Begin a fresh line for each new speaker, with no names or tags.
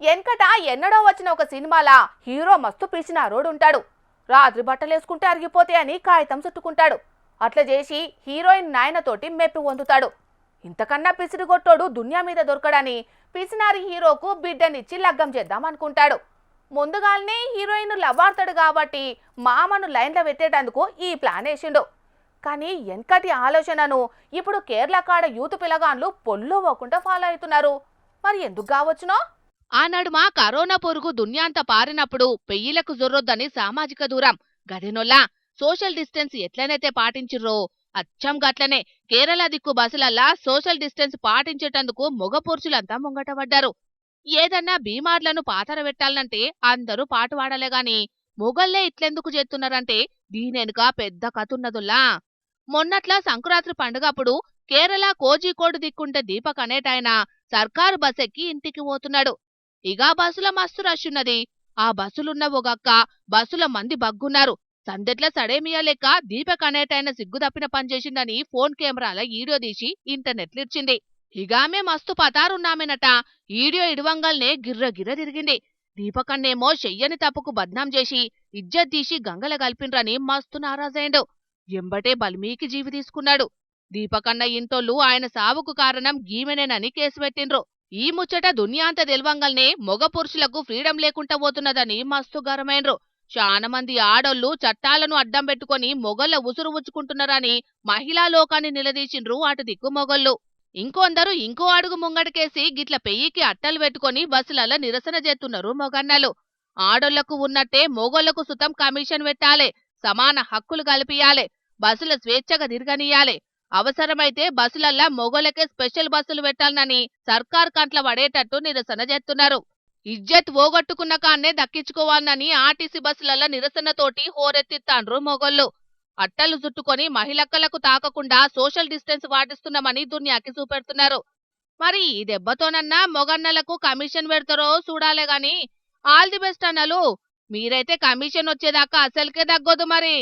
ఎన్కట ఎన్నడో వచ్చిన ఒక సినిమాలా హీరో మస్తు పిసినారోడుంటాడు. రాత్రి బట్టలేసుకుంటే అరిగిపోతే అని కాగితం చుట్టుకుంటాడు. అట్లా చేసి హీరోయిన్ నాయనతోటి మెప్పి పొందుతాడు. ఇంతకన్నా పిసిరిగొట్టోడు దునియా మీద దొరకడని పిసినారి హీరోకు బిడ్డనిచ్చి లగ్గం చేద్దాం అనుకుంటాడు. ముందుగానే హీరోయిన్ లవ్వాడతాడు కాబట్టి మామను లైన్లో పెట్టేటందుకు ఈ ప్లాన్ వేసిండు. కానీ ఎన్కటి ఆలోచనను ఇప్పుడు కేరళ కాడ యూత్ పిల్లగాన్లు పొల్లు పోకుండా ఫాలో అవుతున్నారు. మరి ఎందుకు కావచ్చునో?
ఆనాడుమా కరోనా పొరుగు దున్యాంత పారినప్పుడు పెయ్యిలకు జొర్రొద్దని సామాజిక దూరం గదినొల్లా సోషల్ డిస్టెన్స్ ఎట్లనైతే పాటించిర్రో అచ్చం గట్లనే కేరళ దిక్కు బస్సులల్లా సోషల్ డిస్టెన్స్ పాటించేటందుకు మొగ పురుషులంతా ముంగటపడ్డారు. ఏదన్నా బీమార్లను పాతర పెట్టాలంటే అందరూ పాటు వాడలేగాని మొగల్లే ఇట్లెందుకు చేస్తున్నారంటే దీనెనుక పెద్ద కతున్నదుల్లా. మొన్నట్లా సంక్రాంతి పండుగప్పుడు కేరళ కోజికోడు దిక్కుంటే దీపక్ అనేటాయన సర్కారు బస్సెక్కి ఇంటికి పోతున్నాడు. ఇగా బస్సుల మస్తు రష్యున్నది. ఆ బస్సులున్న ఒకక్క బస్సుల మంది బగ్గున్నారు. సందెట్ల సడేమియా లెక్క దీపక్ అనేటాయన సిగ్గుదప్పిన పనిచేసిందని ఫోన్ కెమెరాల ఈడియో తీసి ఇంటర్నెట్లిచ్చింది. ఇగామే మస్తు పతారున్నామెనట. ఈడియో ఇడవంగల్నే గిర్ర గిర్ర తిరిగింది. దీపకన్నేమో చెయ్యని తప్పుకు బద్నాం చేసి ఇజ్జత్ తీసి గంగల గల్పిండ్రని మస్తు నారాజైండు. ఎంబటే బల్మీకి జీవి తీసుకున్నాడు. దీపకన్న ఇంటోళ్ళు ఆయన సావుకు కారణం గీమెనేనని కేసు పెట్టిండ్రు. ఈ ముచ్చట దునియాంత తెల్వంగల్నే మొగ పురుషులకు ఫ్రీడం లేకుండా పోతున్నదని మస్తు గరమైండ్రు. చాలామంది ఆడోళ్లు చట్టాలను అడ్డం పెట్టుకుని మొగళ్ళ ఉసురు ఉచ్చుకుంటున్నారని మహిళా లోకాన్ని నిలదీసిండ్రు అటు దిక్కు మొగళ్ళు. ఇంకొందరు ఇంకో అడుగు ముంగడికేసి గిట్ల పెయ్యికి అట్టలు పెట్టుకుని బస్సులలో నిరసన చేస్తున్నారు మొగన్నలు. ఆడోళ్లకు ఉన్నట్టే మొగోళ్లకు సుతం కమిషన్ పెట్టాలే, సమాన హక్కులు కల్పియాలే, బస్సుల స్వేచ్ఛగా తిరగనీయాలే, అవసరమైతే బస్సులల్లా మొగోళ్లకే స్పెషల్ బస్సులు పెట్టాలని సర్కార్ కంట్ల పడేటట్టు నిరసన చేస్తున్నారు. ఇజ్జత్ పోగొట్టుకున్న కాన్నే దక్కించుకోవాలని ఆర్టీసీ బస్సులల్ల నిరసనతోటి హోరెత్తిత్తాండ్రు మొగోళ్ళు. అట్టలు చుట్టుకొని మహిళక్కలకు తాకకుండా సోషల్ డిస్టెన్స్ పాటిస్తున్నామని దునియాకి చూపెడుతున్నారు. మరి ఈ దెబ్బతోనన్నా మొగన్నలకు కమిషన్ పెడతారో చూడాలే గాని ఆల్ ది బెస్ట్ అన్నలు. మీరైతే కమిషన్ వచ్చేదాకా అసలుకే తగ్గొద్దు మరి.